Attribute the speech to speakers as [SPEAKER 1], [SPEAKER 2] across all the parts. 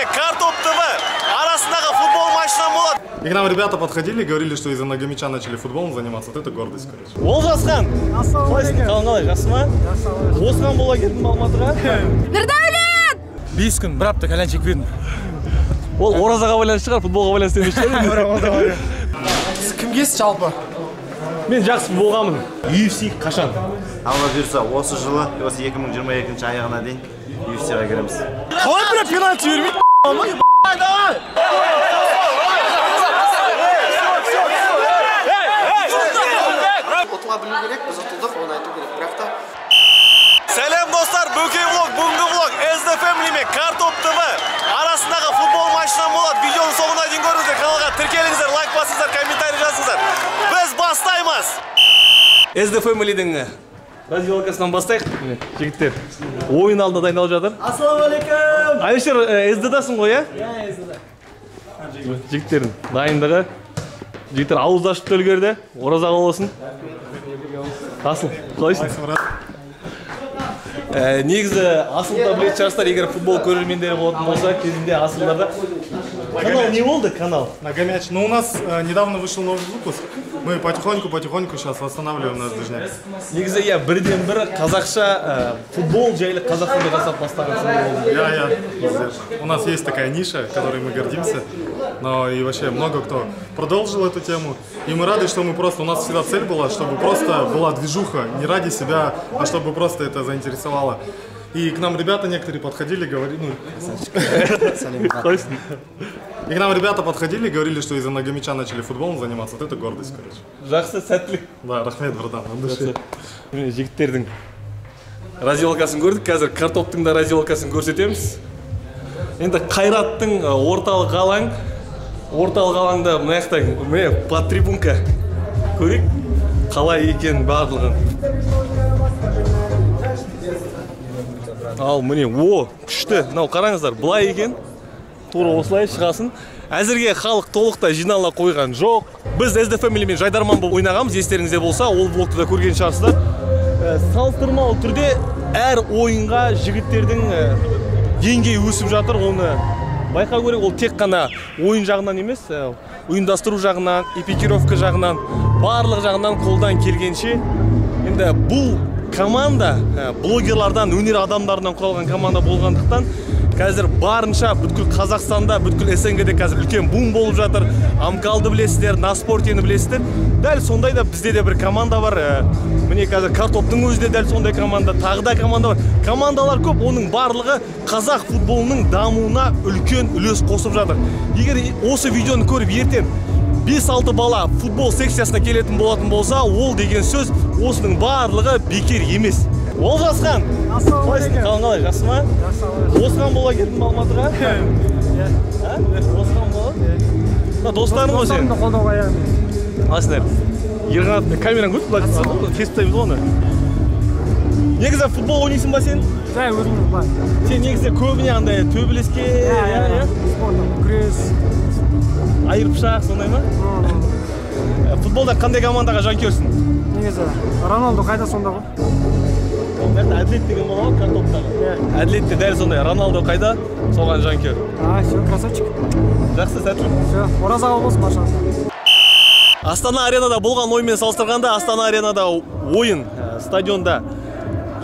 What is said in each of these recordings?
[SPEAKER 1] демек Картоп ТВ арасындағы футбол матчынан болады.
[SPEAKER 2] И к нам ребята подходили и говорили, что из-за многомяча начали футболом заниматься. Вот это гордость, короче.
[SPEAKER 1] Олжасхан, қалайсың? Қалай, жақсы ма? Осыған бола келдің Алматыға?
[SPEAKER 3] Нұрдәулет!
[SPEAKER 1] 5 күн, бір апта кәлән чек бердім. Ол оразаға байланысты шығар, футболға байланысты емес шығар.
[SPEAKER 4] Сіз кімгесіз жалпы?
[SPEAKER 1] Мен жақсы болғамын. UFC қашан?
[SPEAKER 5] Алла бұйырса, осы жылы, осы 2022 аяғына дейін UFC-ға кіреміз.
[SPEAKER 1] Қалай бір пенальти бермейді? Давай!
[SPEAKER 4] Ұтыла білу керек, біз ұтылдық, оны айту керек. Бірақ та
[SPEAKER 1] Сәлем достар, Бөкей влог, бүгінгі влог SD Family мен Картоп ТВ арасындағы футбол матчынан болады. Видеоның соңына дейін көріңіздер, каналға тіркеліңіздер, лайк басыңыздар, комментарий жазыңыздар. Біз бастаймыз. SD Family-дің радиолкасынан бастайық. Жігіттер, ойын алдында дайындалып жатыр.
[SPEAKER 6] Ассалаумағалейкум.
[SPEAKER 1] Алишер, SD-дасың ғой, иә?
[SPEAKER 6] Иә, SD-да.
[SPEAKER 1] Жігіттердің дайындығы. Жігіттер ауызды ашып үлгерді. Ораза болсын. Асыл, қалайсың? Негізі Асылда білетін шығарсыздар, егер футбол көрермендері болатын болса, кезінде Асылдарда. Канал не болды, канал?
[SPEAKER 2] Многомяч. Но у нас недавно вышел новый выпуск. Мы потихоньку сейчас восстанавливаем наш движняк.
[SPEAKER 1] Негізі, иә, бірден-бір қазақша футбол жайлы Қазақстанда жасап бастағансың.
[SPEAKER 2] Я. У нас есть такая ниша, которой мы гордимся. Но и вообще много кто продолжил эту тему. И мы рады, что мы просто, у нас всегда цель была, чтобы просто была движуха, не ради себя, а чтобы просто это заинтересовало. И к нам ребята некоторые подходили, говорили, и к нам ребята подходили и говорили, что из-за многомяча начали футболом заниматься. Вот это гордость, короче.
[SPEAKER 1] Жақсы, сәттілік.
[SPEAKER 2] Да, рахмет, братан, от души.
[SPEAKER 1] Жігіттердің разделкасын көрдік, қазір Картоптың да разделкасын көрсетеміз. Енді Қайраттың орталық алаңда мына жақта под трибунка көрейік, қалай екен барлығын. Ал міне, күшті. Мынау қараңыздар, былай екен. Тура осылай шығасын. Әзірге халық толықтай жинала қойған жоқ. Біз SD Family мен Жайдарман болып ойнағамыз, естеріңізде болса, ол влогты да көрген шығарсыздар. Салыстырмалы түрде әр ойынға жігіттердің деңгейі өсіп жатыр. Оны байқау керек, ол тек қана ойын жағынан емес, ұйымдастыру жағынан, эпикировка жағынан, барлық жағынан қолдан келгенше. Енді бұл команда блогерлардан, өнер адамдарынан құралған команда болғандықтан, қазір барынша бүткіл Қазақстанда, бүткіл СНГ-де қазір үлкен бум болып жатыр. Амкалды білесіздер, Наспортені білесіздер. Дәл сондай да бізде де бір команда бар. Міне қазір Картоптың өзінде дәл сондай команда, тағы да команда бар. Командалар көп, оның барлығы қазақ футболының дамуына үлкен үлес қосып жатыр. Егер осы видеоны көріп ертең 5-6 бала футбол секциясына келетін болатын болса, ол деген сөз осының барлығы бекер емес. Олжасхан, қалайсың? Қалай, жақсы ма? Осыған бола келдің Алматыға? Иә. Осыған бола? Достарың ғой сен?
[SPEAKER 6] Достарымды қолдауға аяғым.
[SPEAKER 1] Қалайсыңдар? Ерғанат, камераң көріп, фестайымыз оны. Негізі футбол ойнайсың ба сен?
[SPEAKER 6] Жай өзіміз бар.
[SPEAKER 1] Сен негізі көбіне андай төбелеске,
[SPEAKER 6] спортта, күрес,
[SPEAKER 1] айырпшақ, сондай ма? Футболда қандай командаға жанкерсің?
[SPEAKER 6] Негізі Роналду қайда сонда ғой?
[SPEAKER 1] Әділет деген бола ғой, Картоптағы. Әділетте дәл сондай. Роналду қайда? Соған жанкер.
[SPEAKER 6] Все, красавчик.
[SPEAKER 1] Жақсы, сәттілік.
[SPEAKER 6] Все, оразаға болсын баршаңызға.
[SPEAKER 1] Астана аренада болған оймен салыстырғанда, Астана аренада ойын стадионда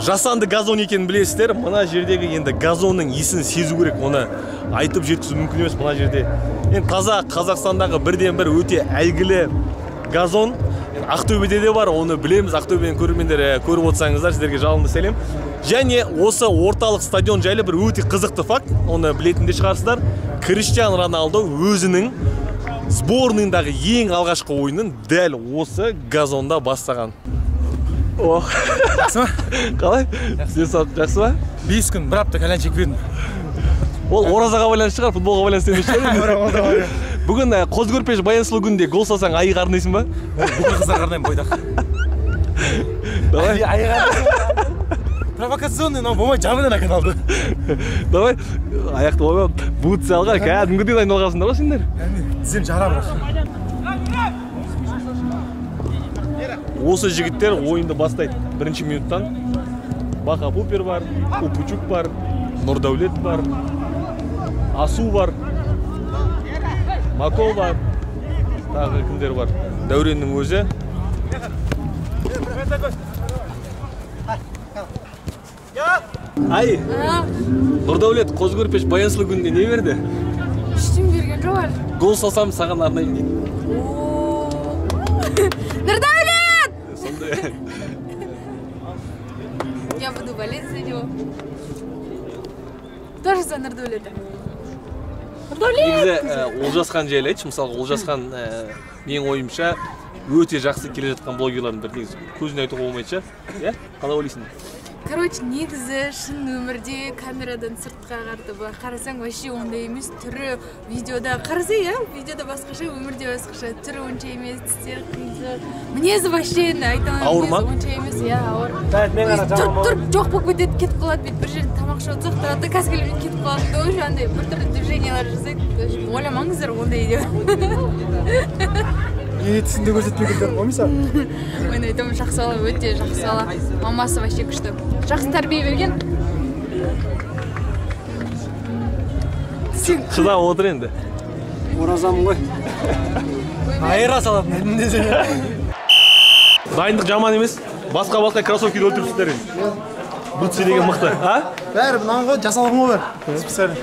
[SPEAKER 1] жасанды газон екенін білесіздер. Мына жердегі енді газонның иісін сезу керек, оны айтып жеткізу мүмкін емес мына жерде. Енді таза Қазақстандағы бірден-бір өте әйгілі газон. Ақтөбеде де бар, оны білеміз. Ақтөбеден көрермендер көріп отырсаңыздар, сіздерге жалынды сәлем. Және осы орталық стадион жайлы бір өте қызықты факт, оны білетінде шығарсыздар. Криштиану Роналду өзінің сборныйындағы ең алғашқы ойынын дәл осы газонда бастаған.
[SPEAKER 6] Жақсы ма?
[SPEAKER 1] Қалай? Жақсы ма?
[SPEAKER 6] 5 күн, бір апта кәлән чек бердім.
[SPEAKER 1] Ол оразаға байланысты шығар, футболға байланысты емес шығар. Бүгін Қозы-Көрпеш баян сұлу күнінде гол салсаң айы қарнайсың ба?
[SPEAKER 6] Бүкіл қыздар қарнайым бойдақ.
[SPEAKER 1] Давай.
[SPEAKER 6] Айы қарнайсың. Провокационный, но болмай жамынан әкен алды.
[SPEAKER 1] Давай. Аяқты ойбап, бутсы алға, кәдімгідей дайындалғансыңдар ғой сендер?
[SPEAKER 6] Тізем жара бірақ.
[SPEAKER 1] Осы жігіттер ойынды бастайды бірінші минуттан. Бақа Пупер бар, Упучук бар, Нұрдәулет бар, Асу бар, Мако бар, тағы кімдер бар? Дәуреннің өзі. Ай, Нұрдәулет Қозы-Көрпеш баянсылы күнінде не берді?
[SPEAKER 3] Ештеңе берген жоқ әлі.
[SPEAKER 1] Гол салсам саған арнайын дейді.
[SPEAKER 3] Нұрдәулет!
[SPEAKER 1] Сондай.
[SPEAKER 3] Я буду болеть за него. Тоже за Нұрдәулетті.
[SPEAKER 1] Негізі Олжасхан жайлы айтшы, мысалға Олжасхан менің ойымша өте жақсы келе жатқан блогерлардың бір негізі көзіне айтуға болмайды, иә? Қалай ойлайсың?
[SPEAKER 3] Короче, негізі шын өмірде камерадан сыртқа қарасаң вообще ондай емес, түрі видеода қараса, иә? Видеода басқаша, өмірде басқаша, түрі онша емес, тістері қиызы. Мінезі вообще айтамын, мінезі онша емес, иә, ауыр. Тұр жоқ болып кетеді, кетіп қалады, бет бір жерін тамақ ішіп отырсақ тұрады, кәсіпкерлермен кетіп қалады, тоже андай бір түрлі движениялар жасайды. Ойламаңыздар ондай деп.
[SPEAKER 6] Етісінде көрсетпегендер қоймайса?
[SPEAKER 3] Мен айтамын, жақсы бала, өте жақсы бала. Мамасы вообще күшті. Жақсы тәрбие берген.
[SPEAKER 1] Шыдап отыр енді.
[SPEAKER 6] Оразамын ғой. Айыра салатын едім.
[SPEAKER 1] Дайындық жаман емес. Басқа кроссовкиді өлтіріпсіздер енді. Бутси деген мықты, а?
[SPEAKER 6] Бәрі мынаған ғой, жасалған ғой бәрі. Специально.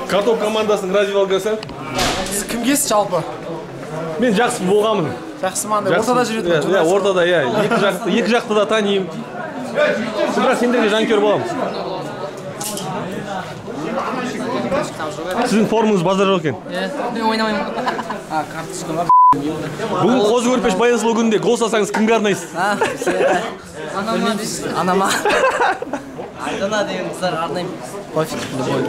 [SPEAKER 1] Картоп командасының развивалгасы?
[SPEAKER 6] Сіз кімгесіз жалпы?
[SPEAKER 1] Мен жақсы болғамын.
[SPEAKER 6] Жақсы маңдай, ортада жүретін.
[SPEAKER 1] Иә, ортада, иә. Екі жақты да танимын. Бірақ сендерге жанкер боламын. Сіздің формыңыз базар жоқ екен.
[SPEAKER 7] Мен ойнамаймын. Карточка бар.
[SPEAKER 1] Бүгін Қозы-Көрпеш баянсылу күнінде гол салсаңыз кімге арнайсыз?
[SPEAKER 7] Анама дейсіз. Анама. Айдана деген қыздар арнаймын. Пофиг, любой.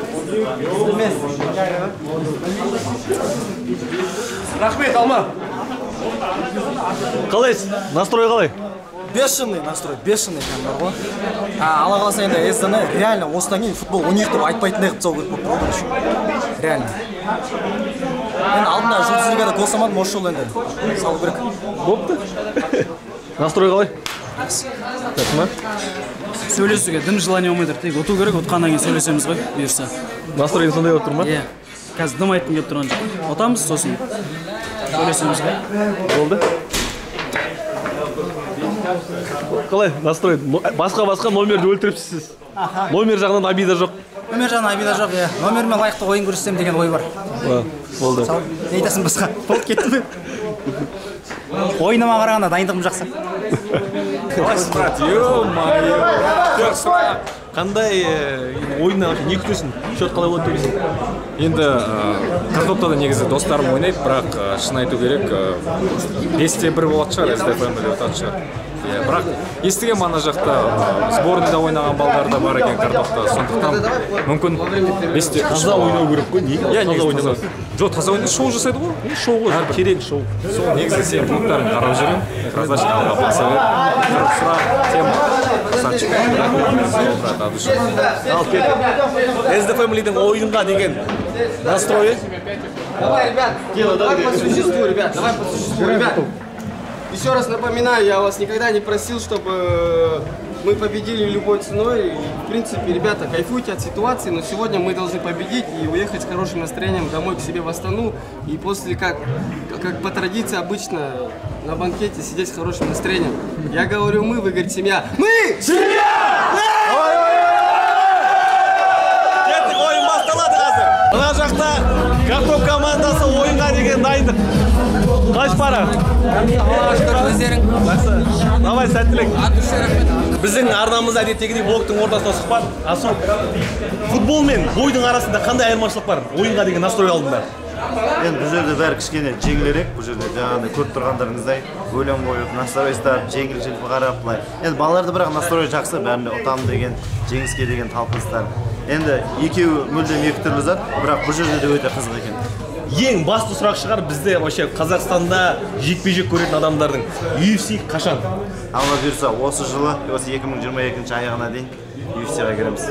[SPEAKER 6] Рахмет, Алма.
[SPEAKER 1] Қалайсыз? Настрой қалай?
[SPEAKER 6] Бешеный настрой, бешеный прям бар ғой. Алла қаласа енді СДН реально осыдан кейін футбол ойнайық деп айтпайтындай қылып тастау керек болып тұр ғой. Реально. Енді алдында жұлдыз лигада гол салмадым, осы жолы енді салу керек.
[SPEAKER 1] Бопты. Настрой қалай? Жақсы ма?
[SPEAKER 7] Сөйлесуге дым желание болмай тұр. Тек ұту керек, ұтқаннан кейін сөйлесеміз ғой, бұйырса.
[SPEAKER 1] Настройың сондай болып тұр ма?
[SPEAKER 7] Иә. Қазір дым айтқым келіп тұрған жоқ. Ұтамыз, сосын сөйлесеміз ғой.
[SPEAKER 1] Болды. Қалай настрой? Басқа номерді өлтіріпсіз. Номер жағынан обида жоқ.
[SPEAKER 6] Номер жағынан обида жоқ, иә. Номермен лайықты ойын көрсетсем деген ой бар.
[SPEAKER 1] Болды.
[SPEAKER 6] Не айтасың басқа? Болып кетті ме? Ойыныма қарағанда дайындығым жақсы.
[SPEAKER 1] Қандай ойыннан не күтесің? Счет қалай болады дейсің?
[SPEAKER 8] Енді картоптада негізі достарым ойнайды, бірақ шын айту керек 5-1 болады шығар, СДФМ деп атады шығар. Бірақ естіген ана жақта сборныйда ойнаған балдар да бар екен картопта, сондықтан мүмкін 5-те
[SPEAKER 1] таза ойнау керек қой, неге?
[SPEAKER 8] Таза ойнамайды. Жоқ, таза ойнайды, шоу жасайды ғой.
[SPEAKER 1] Шоу ғой, керек шоу.
[SPEAKER 8] Сол негізі сен клубтарын қарап жүрем, раздача алға баса бер, сұрақ, тема, красавчик.
[SPEAKER 1] Ал кет. СДФМ-лидің ойынға деген настройы?
[SPEAKER 4] Давай, ребят, давай по существу, ребят, давай по существу, ребят. Еще раз напоминаю, я вас никогда не просил, чтобы мы победили любой ценой. В принципе, ребята, кайфуйте от ситуации, но сегодня мы должны победить и уехать с хорошим настроением домой к себе в Астану. И после, как по традиции обычно, на банкете сидеть с хорошим настроением. Я говорю мы, вы говорите семья. Мы! Семья!
[SPEAKER 1] Кеттік, ойын басталады қазір. Мына жақта картоп командасы ойынға деген дайындық. Қаш пара? Давай, сәттілік. Біздің арнамыз әдеттегідей блоктың ортасында сұхбат. Асу, футбол мен бойдың арасында қандай айырмашылық бар? Ойынға деген настрой алдында.
[SPEAKER 5] Енді бұл жерде бәрі кішкене жеңілірек, бұл жерде жаңағыдай көріп тұрғандарыңыздай өлең қойып, настрой ұстап, жеңіл-желпі қарап былай. Енді балаларды бірақ настрой жақсы, бәрінде ұтамын деген, жеңіске деген талпыныстар. Енді екеуі мүлдем екі түрлі зат, бірақ бұл жерде де өте қызық екен.
[SPEAKER 1] Ең басты сұрақ шығар бізде вообще Қазақстанда жекпе-жек көретін адамдардың UFC қашан?
[SPEAKER 5] Алла бұйырса, осы жылы, осы 2022 аяғына дейін UFC-ға кіреміз.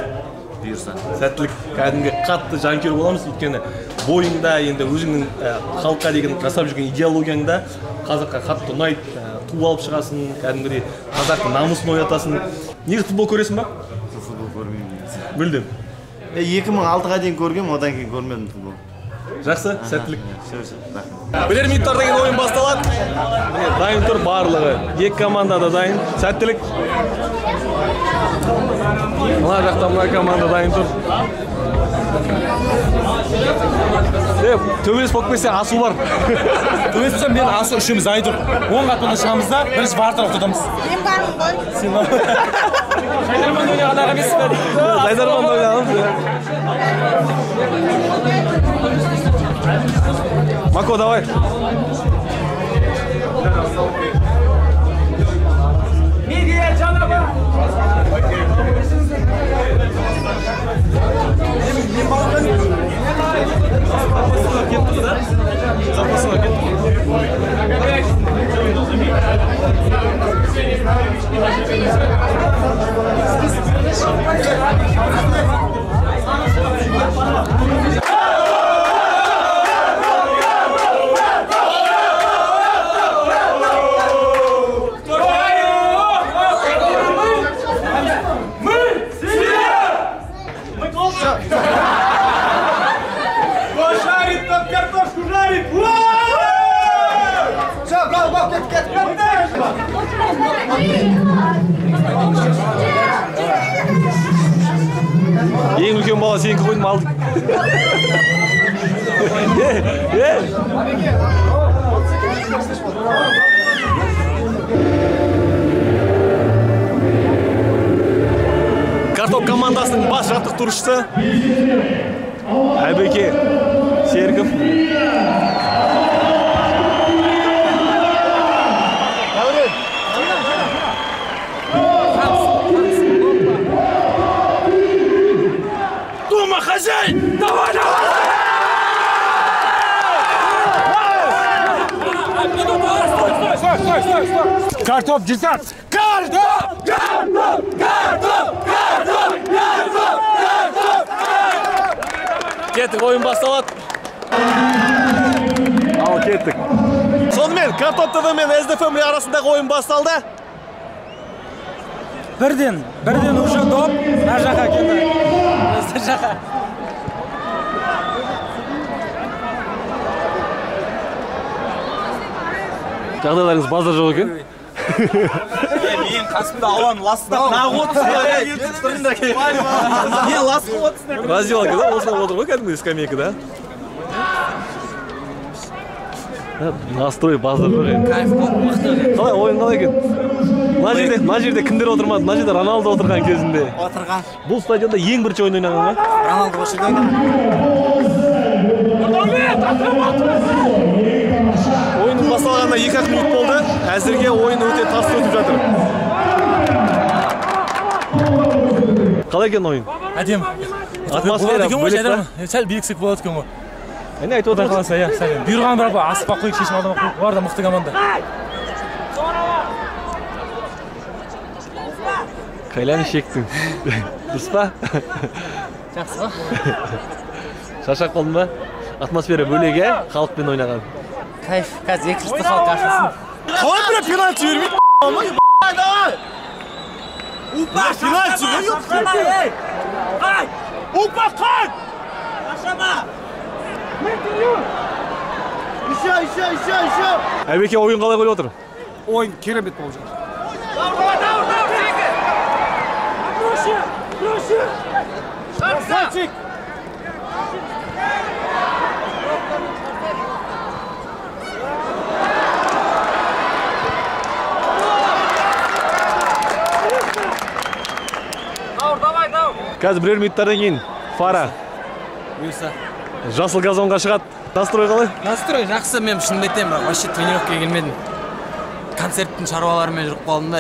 [SPEAKER 5] Бұйырса.
[SPEAKER 1] Сәттілік, кәдімгі қатты жанкер боламыз, өйткені бойыңда енді өзіңнің халыққа деген жасап жүрген идеологияңда қазаққа қатты ұнайды, ту алып шығасың, кәдімгідей қазақтың намысын оятасың. Негізі футбол көресің ба?
[SPEAKER 5] футбол көрмеймін.
[SPEAKER 1] Мүлдем.
[SPEAKER 5] 2006-ға дейін көргем, одан кейін көрмедім футбол.
[SPEAKER 1] Жақсы, сәттілік. Бірер минуттардан кейін ойын басталады. Дайын тұр барлығы. Екі команда да дайын. Сәттілік. Мына жақта мына команда дайын тұр. Төбелес болып кетсе асу бар.
[SPEAKER 6] Төбелес болса мен асу үшеуміз дайын тұр. 10 қатпанда шығамыз да, бірінші бартырақ тұтамыз.
[SPEAKER 3] Мен бармын ғой.
[SPEAKER 6] Сен бар. Жайдарман ойнағандағы емес пе?
[SPEAKER 1] Жайдарман ойнағанбыз. Мако, давай. Ең үлкен бала сенікі қойдым алдық. Картоп командасының бас жаттықтырушысы Айбеке Серіков.
[SPEAKER 6] Хозяин! Давай, давай! Стой! Картоп, десант! Картоп!
[SPEAKER 1] Кеттік, ойын басталады. Ал кеттік. Сонымен, Картоп ТВ мен СДФМ арасындағы ойын басталды.
[SPEAKER 6] Бірден уже доп, ар жаққа кетті. Жаққа.
[SPEAKER 1] Жағдайларыңыз базар жоқ екен.
[SPEAKER 6] Мен қасымда ауаны ластап нағып отырсың. Не ластап отырсың?
[SPEAKER 1] Раздевалка, да? Осылай отыр ғой кәдімгі скамейка, да? Настрой базар жоқ екен.
[SPEAKER 6] Кайф болды, мықты.
[SPEAKER 1] Қалай, ойын қалай екен? Мына жерде кімдер отырмады? Мына жерде Роналдо отырған кезінде.
[SPEAKER 6] Отырған.
[SPEAKER 1] Бұл стадионда ең бірінші ойын ойнаған ба?
[SPEAKER 6] Роналдо осы жерде
[SPEAKER 1] Ойын басталғанына 2 минут болды. Әзірге ойын өте тас өтіп жатыр. Қалай екен ойын?
[SPEAKER 6] Әдем.
[SPEAKER 1] Атмосфера бөлек па?
[SPEAKER 6] Сәл биіксек болады екен ғой.
[SPEAKER 1] Әне айтып отыр.
[SPEAKER 6] Бұйырған бірақ асып қойып шешім алдыма қойып. Олар да мықты команда.
[SPEAKER 1] Қайланы шектің. Дұрыс па?
[SPEAKER 6] Жақсы ба?
[SPEAKER 1] Шаршап қалдың ба? Атмосфера бөлек, халықпен ойнаған.
[SPEAKER 6] Кайф, қазір екі жұртты халық ашылсын.
[SPEAKER 1] Қалай бір пенальти бермейді?
[SPEAKER 6] Давай! Упа,
[SPEAKER 1] пенальти
[SPEAKER 6] ей! Ай! Упа, қан! Ашама! Еще!
[SPEAKER 1] Әбеке ойын қалай қойып отыр?
[SPEAKER 6] Ойын керемет болып жатыр. Красавчик!
[SPEAKER 1] Қазір бірер минуттардан кейін Фара жасыл газонға шығады. Настрой қалай?
[SPEAKER 9] Настрой жақсы, мен шынымды айтайын, бірақ вообще тренировкаға келмедім. Концерттің шаруаларымен жүріп қалдым да.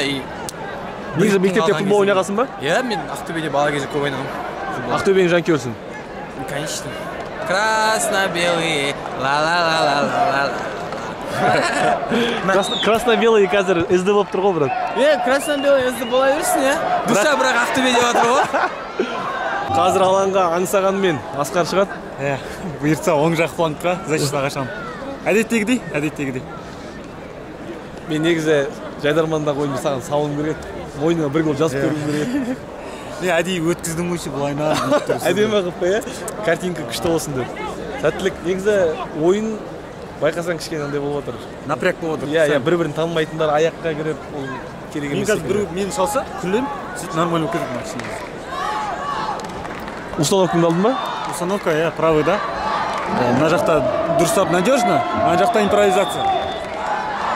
[SPEAKER 1] Негізі мектепте футбол ойнағансың ба?
[SPEAKER 9] Иә, мен Ақтөбеде бала кезде көп ойнағанмын.
[SPEAKER 1] Ақтөбенің жанкүйерсің?
[SPEAKER 9] Конечно. Красно-белый, ла-ла-ла-ла-ла-ла.
[SPEAKER 1] Красно-белый қазір СД болып тұр ғой, брат.
[SPEAKER 9] Красно-белый СД бола берсін, иә? Душа бірақ Ақтөбеде отыр ғой.
[SPEAKER 1] Қазір алаңға аңсағанмен Асқар шығады.
[SPEAKER 6] Бұйыртса оң жақ флангқа защитаға қашамын. Әдеттегідей.
[SPEAKER 1] Мен негізі жайдармандағы ойынды саған салуым керек. Ойыныңа бір гол жазып көргім керек.
[SPEAKER 7] Мен әдейі өткіздім ғой былайна.
[SPEAKER 1] Әдемі қылып қоя, картинка күшті болсын деп. Сәттілік, негізі ойын байқасаң кішкене андай болып отыр.
[SPEAKER 7] Напряг болып отыр.
[SPEAKER 1] Иә, бір-бірін танымайтындар аяққа кіріп, ол керек емес.
[SPEAKER 7] Мен қазір біреу мені салса, күлем, сөйтіп нормально өтеді матч.
[SPEAKER 1] Установкаңды алдың ба?
[SPEAKER 7] Установка, иә, правый, да. Мына жақта дұрыстап надежно, ана жақта импровизация.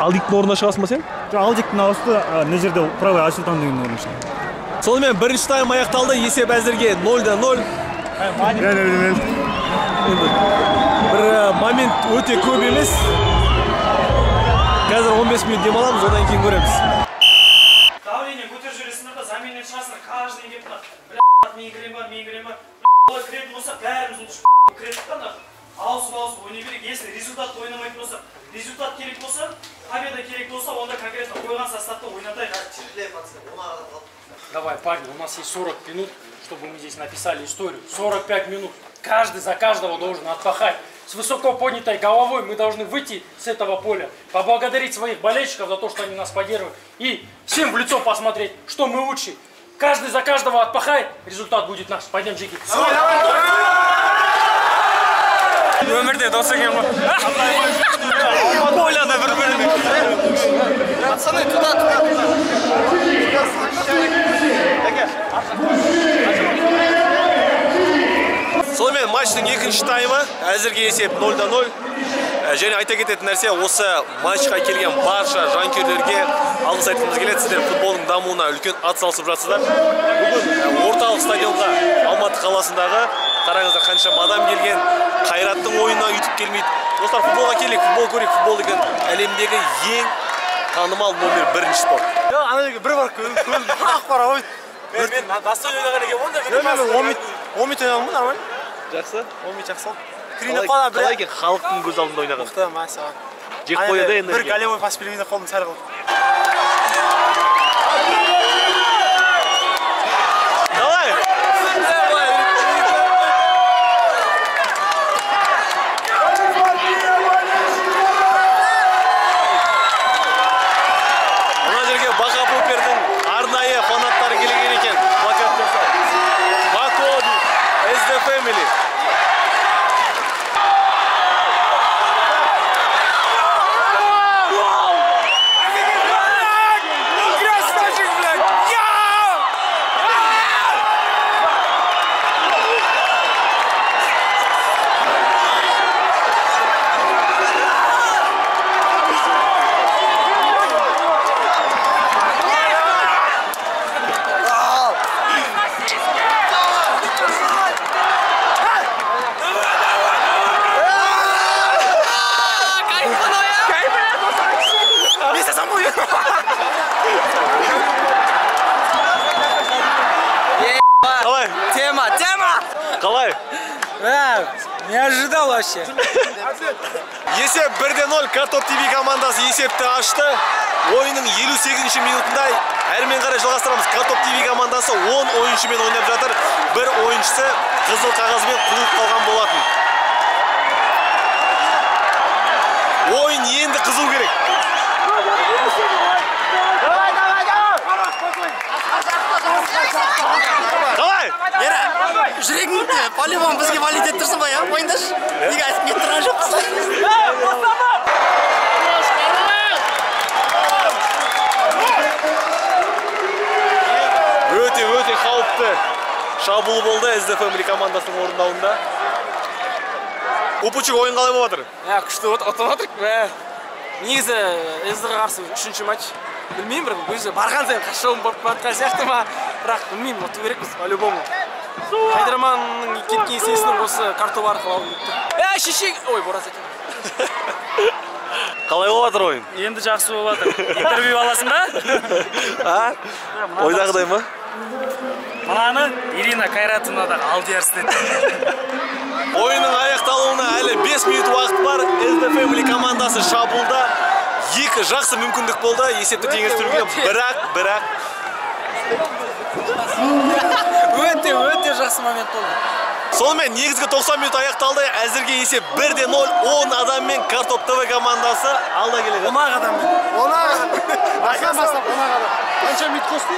[SPEAKER 1] Алдиктің орнына шығасың ба сен?
[SPEAKER 7] Алдиктің ауысты, мына жерде правый Асултан деген орнына шығамын.
[SPEAKER 1] Сонымен бірінші тайм аяқталды, есеп әзірге 0-0. Бір момент өте көп емес. Қазір 15 минут демаламыз, одан кейін көреміз.
[SPEAKER 10] Давление көтеріп жүресіңдер да, заменнен шығасыңдар, каждый келіп тұр. Мен кірем ба, олай кіретін болса, бәріміз ұлтыш кіреттік қанда. Ауысып ойнай керек. Если результат ойнамайтын болса, результат керек болса, победа керек болса, онда конкретно қойған составта ойнатайық. Давай, парни, у нас есть 40 минут, чтобы мы здесь написали историю. 45 минут. Каждый за каждого должен отпахать. С высоко поднятой головой мы должны выйти с этого поля, поблагодарить своих болельщиков за то, что они нас поддерживают, и всем в лицо посмотреть, что мы лучшие. Каждый за каждого отпахает, результат будет наш. Пойдем, Джеки. Өмірде досы екен ғой. Поляда бір-біріне.
[SPEAKER 4] Пацаны, туда.
[SPEAKER 1] Сонымен матчтың екінші таймы, әзірге есеп 0-0. Және айта кететін нәрсе, осы матчқа келген барша жанкүйерлерге алғыс айтқымыз келеді. Сіздер футболдың дамуына үлкен атсалысып жатсыздар. Бүгін орталық стадионға, Алматы қаласындағы, қараңыздар қанша адам келген, Қайраттың ойынына үйтіп келмейді. Достар, футболға келейік, футбол көрейік. Футбол деген әлемдегі ең танымал номер 1 спорт.
[SPEAKER 6] Ана жерге бір бар көзім ақ бар ғой.
[SPEAKER 1] Мен настойын ойнаған екен, онда
[SPEAKER 6] мен 10 минут ойнағанмын, нормально.
[SPEAKER 1] Жақсы?
[SPEAKER 6] 10 минут жақсы.
[SPEAKER 1] Қалай екен халықтың көз алдында ойнаған?
[SPEAKER 6] Мықты, мәссаған.
[SPEAKER 1] Жек қойды энергия.
[SPEAKER 6] Бір голевой пас бергенде қолым сәл қалды.
[SPEAKER 1] Давай! Мына жерге Бақа Попердің арнайы фанаттары келген екен. Плакат жасап. Бакоди, SD Family. Қалай?
[SPEAKER 9] Не ожидал вообще.
[SPEAKER 1] Есеп 1-0, Картоп ТВ командасы есепті ашты. Ойынның 58-ші минутында әрмен қарай жалғастырамыз. Картоп ТВ командасы 10 ойыншымен ойнап жатыр. Бір ойыншысы қызыл қағазбен қуылып қалған болатын. Ойын енді қызу керек. Қалай?
[SPEAKER 6] Жүрегіңді по-любому бізге валить ет тұрсың ғой, ja? Ойындашы. Неге айтып кет тұрған жоқсың?
[SPEAKER 1] Өте қауіпті шабуыл болды SD Family командасының орындауында. Упучук ойын қалай болып жатыр?
[SPEAKER 9] Күшті отып жатырық. Негізі SD-ға қарсы 3-ші матч. Білмеймін, бір өзі барған сайын қашауым болып жатқан сияқты ма, бірақ білмеймін, оту керекпіз, по-любому. Хайдраманның кеткен есесінің осы картоп арқылы алып өтті. Шешек! Ой, бораз екен.
[SPEAKER 1] Қалай болып жатыр ойын?
[SPEAKER 10] Енді жақсы болып жатыр. Интервью аласың ба?
[SPEAKER 1] Ойдағыдай ма?
[SPEAKER 10] Мынаны Ирина Кайратовнадан алдияр істеді.
[SPEAKER 1] Ойынның аяқталуына әлі 5 минут уақыт бар. SD Family командасы шабуылда екі жақсы мүмкіндік болды. Есепті теңестіруге бірақ
[SPEAKER 9] Өте жақсы момент болды.
[SPEAKER 1] Сонымен негізгі 90 минут аяқталды. Әзірге есеп 1-0, 10 адаммен Картоп ТВ командасы алда келеді.
[SPEAKER 6] 10 адаммен. 10 адам. Басқан бастап 10 адам. Қанша минут қосты?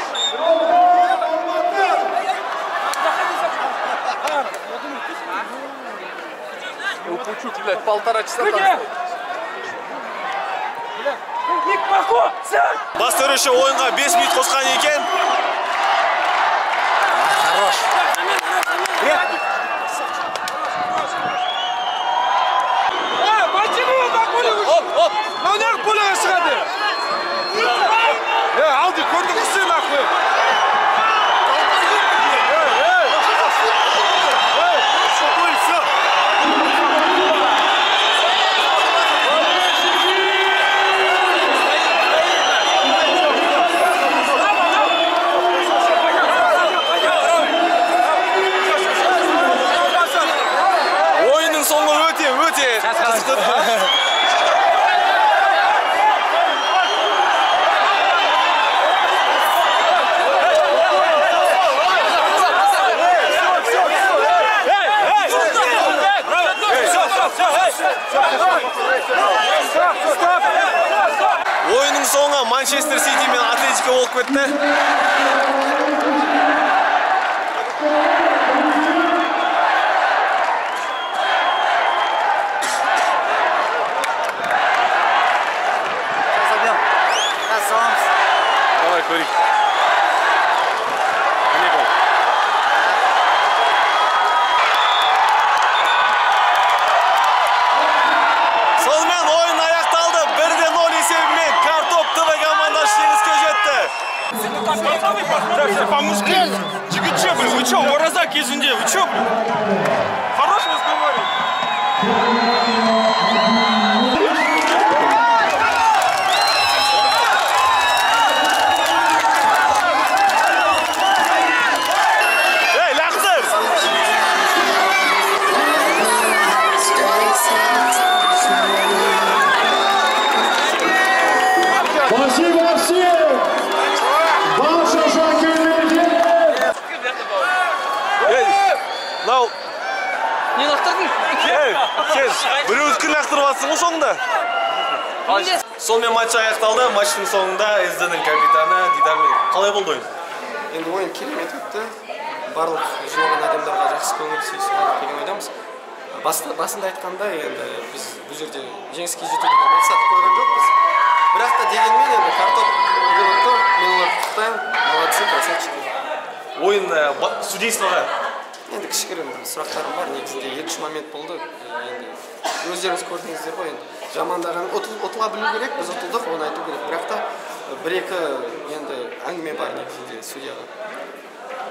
[SPEAKER 4] полтора часа там.
[SPEAKER 1] Бас төреші ойынға 5 минут қосқан екен.
[SPEAKER 6] Хорош.
[SPEAKER 4] Оп. Мынау полеге шығады. Алды көрдіңіз сен нахуй.
[SPEAKER 1] Ойынның соңы өте қызықты. Ойынның соңы Манчестер Сити мен Атлетико болып кетті. Давай, көрейік. Сонымен ойын аяқталды. 1-0 есебімен Картоп ТВ командасы жеңіске жетті.
[SPEAKER 10] Помушки, жігіт че, блин, вы че, ораза кезінде, вы че, блин? Хорош разговаривать.
[SPEAKER 1] Не лақтырдың? Сен біреу өткір лақтырып атсың ғой соңында. Сонымен матч аяқталды. Матчтың соңында СД-ның капитаны Дидармен. Қалай болды ойын?
[SPEAKER 4] Енді ойын керемет өтті. Барлық жиналған адамдарға жақсы көңіл сүйсін деген ойдамыз. Басында айтқандай, енді біз бұл жерде жеңіске жету деген мақсат қойған жоқпыз. Бірақ та дегенмен енді Картоп бүгін ұтты. Мен оларды құттықтаймын. Молодцы, красавчики.
[SPEAKER 1] Ойын судействоға
[SPEAKER 4] енді кішігірім сұрақтарым бар. Негізінде 2-3 момент болды. Енді өздеріңіз көрдіңіздер ғой. Енді жамандаған ұтыла білу керек, біз ұтылдық, оны айту керек. Бірақ та 1-2 енді әңгіме бар негізінде судьяға.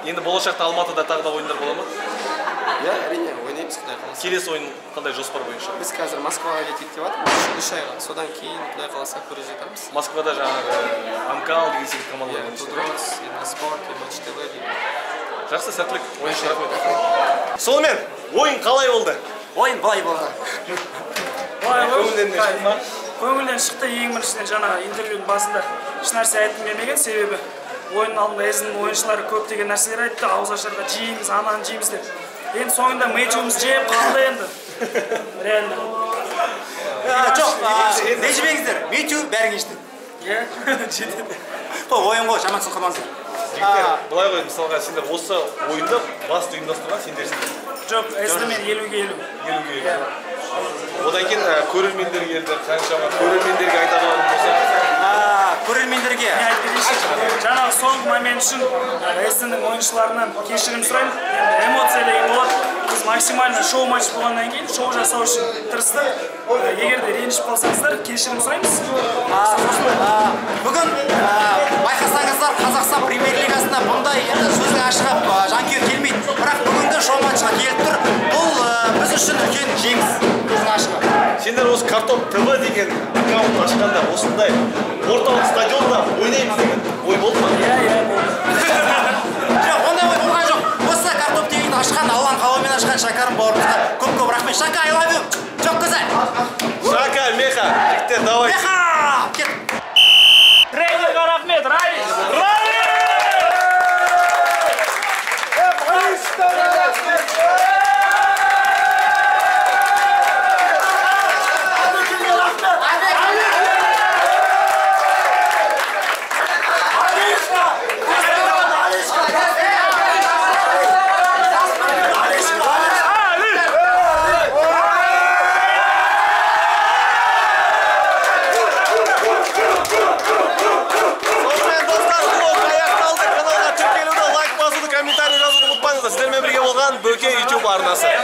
[SPEAKER 1] Енді болашақта Алматыда тағы да ойындар бола ма?
[SPEAKER 4] Иә, әрине, ойнаймыз құдай қаласа.
[SPEAKER 1] Келесі ойын қандай жоспар бойынша?
[SPEAKER 4] Біз қазір Москваға кетейік деп жатырмыз. 3 айға. Содан кейін құдай қаласа көре жетеміз.
[SPEAKER 1] Москвада жаңағы Амкал деген секілді командалар ойнайды.
[SPEAKER 4] Спорт, Матч ТВ деген.
[SPEAKER 1] Жақсы, сәттілік. Ойыншы рахмет. Сонымен, ойын қалай болды?
[SPEAKER 6] Ойын былай болды.
[SPEAKER 10] Көңілден шықты. Ең біріншіден жаңа интервьюдің басында ешнәрсе айтқым келмеген, себебі ойын алдында СД-ның ойыншылары көптеген нәрселер айтты. Ауызашарға жейміз, ананы жейміз деп. Енді соңында мэйчуіміз жеп қалды енді. Реально.
[SPEAKER 6] Жоқ, ренжімеңіздер. Мэйчу бәрін кешті.
[SPEAKER 10] Иә, жетеді.
[SPEAKER 6] Ойын ғой, жаман сылқырмаңыздар.
[SPEAKER 1] Жігіттер, былай ғой, мысалға сендер осы ойынды басты ұйымдастырған сендерсіңдер.
[SPEAKER 10] Жоқ, СД-мен 50-50.
[SPEAKER 1] 50-50. Одан кейін көрермендер келді, қаншама көрермендерге айта алатын болса.
[SPEAKER 6] Көрермендерге.
[SPEAKER 10] Жаңағы соңғы момент үшін СД-ның ойыншыларынан кешірім сұраймын. Эмоция деген болады. Біз максимально шоу матч болғаннан кейін шоу жасау үшін тырыстық. Егер де ренжіп қалсаңыздар, кешірім сұраймыз.
[SPEAKER 6] Бүгін байқасаңыздар, Қазақстан премьер-лигасында бұндай сөздің ашығып жанкүйер келмейді. Бірақ бүгінгі шоу матчқа келіп тұр. Бұл біз үшін үлкен жеңіс. Сөздің ашығы.
[SPEAKER 1] Сендер осы Картоп ТВ деген аккаунт ашқанда осындай орталық стадионда ойнаймыз деген ой болды ма?
[SPEAKER 10] Иә, болды.
[SPEAKER 6] Жоқ, ондай ой болған жоқ. Осы Картоп ТВ-ді ашқан, Алланың қалауымен ашқан Шакарым бауырымызға көп-көп рахмет. Шака, I love you. Жоқ güzel.
[SPEAKER 1] Шака, Меха, жігіттер, давай.
[SPEAKER 6] Меха! Кет.
[SPEAKER 10] Тренерға рахмет, Раис!
[SPEAKER 1] Бөкей YouTube арнасы.